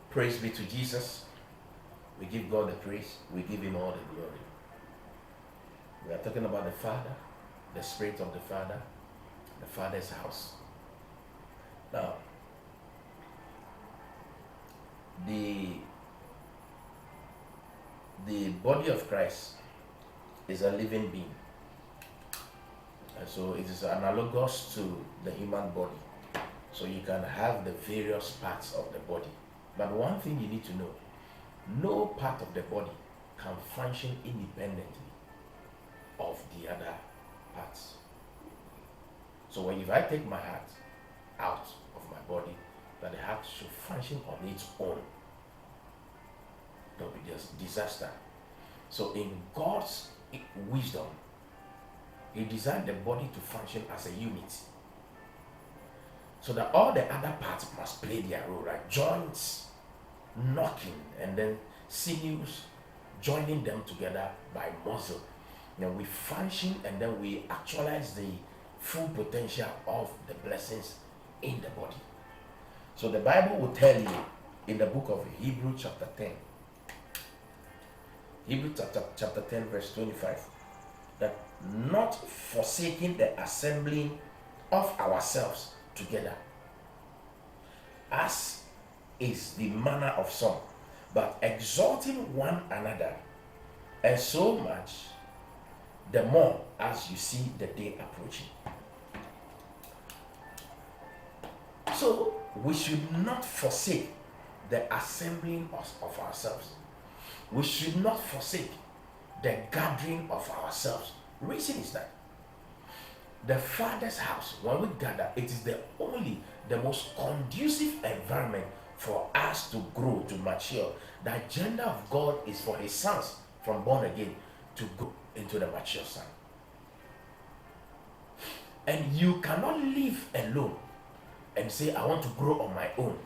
Praise be to Jesus. We give God the praise. We give him all the glory. We are talking about the Father, the Spirit of the Father, the Father's house. Now, the body of Christ is a living being. And so it is analogous to the human body. So you can have the various parts of the body. But one thing you need to know, no part of the body can function independently of the other parts. So if I take my heart out of my body, that the heart should function on its own, there will be just disaster. So in God's wisdom, he designed the body to function as a unit, so that all the other parts must play their role, like joints knocking, and then sinews joining them together by muscle. We function, and then we actualize the full potential of the blessings in the body. So the Bible will tell you in the book of Hebrews chapter 10, Hebrews chapter 10 verse 25, that not forsaking the assembling of ourselves together, as is the manner of some, but exhorting one another, and so much the more as you see the day approaching. So we should not forsake the assembling of ourselves. We should not forsake the gathering of ourselves. Reason is that the Father's house, when we gather, it is the most conducive environment for us to grow, to mature. The agenda of God is for his sons from born again to go into the mature son. And you cannot live alone and say, I want to grow on my own.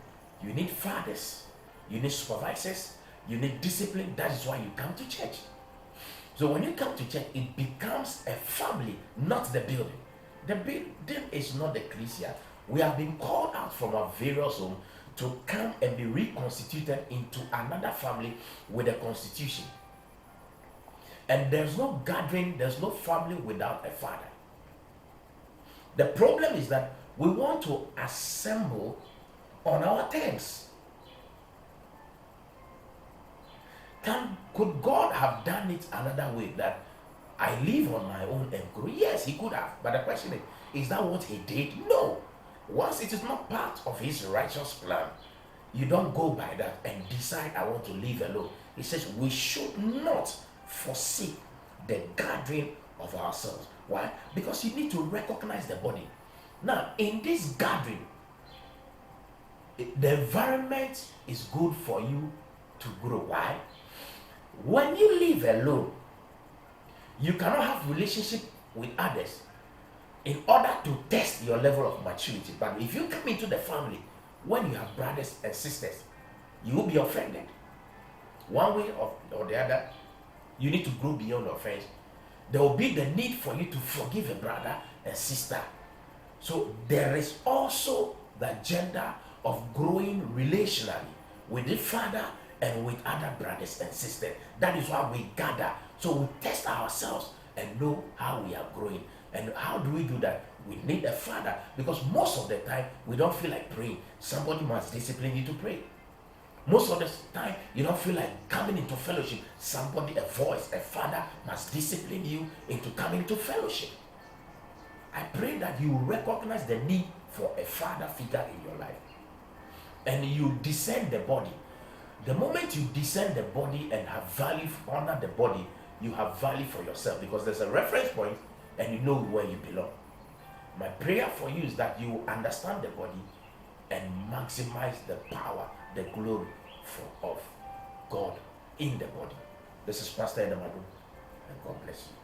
You need fathers, you need supervisors, you need discipline. That is why you come to church. So when you come to church, it becomes a family, not the building. The building is not the ecclesia. We have been called out from our various homes to come and be reconstituted into another family with a constitution. And there's no gathering, there's no family without a father. The problem is that we want to assemble on our terms. Could God have done it another way, that I live on my own and grow? Yes, he could have. But the question is that what he did? No. Once it is not part of his righteous plan, you don't go by that and decide, I want to live alone. He says we should not forsake the gathering of ourselves. Why? Because you need to recognize the body. Now, in this gathering, the environment is good for you to grow. Why? When you live alone, you cannot have relationship with others in order to test your level of maturity. But if you come into the family, when you have brothers and sisters, you will be offended. One way or the other, you need to grow beyond offense. There will be the need for you to forgive a brother and sister. So there is also the agenda of growing relationally with the Father and with other brothers and sisters. That is why we gather. So we test ourselves and know how we are growing. And how do we do that? We need a father, because most of the time we don't feel like praying. Somebody must discipline you to pray. Most of the time you don't feel like coming into fellowship. Somebody, a voice, a father must discipline you into coming to fellowship. I pray that you recognize the need for a father figure in your life. And you discern the body. The moment you discern the body and have value, honor the body, you have value for yourself, because there's a reference point and you know where you belong. My prayer for you is that you understand the body and maximize the power, the glory of God in the body. This is Pastor Edamadu, and God bless you.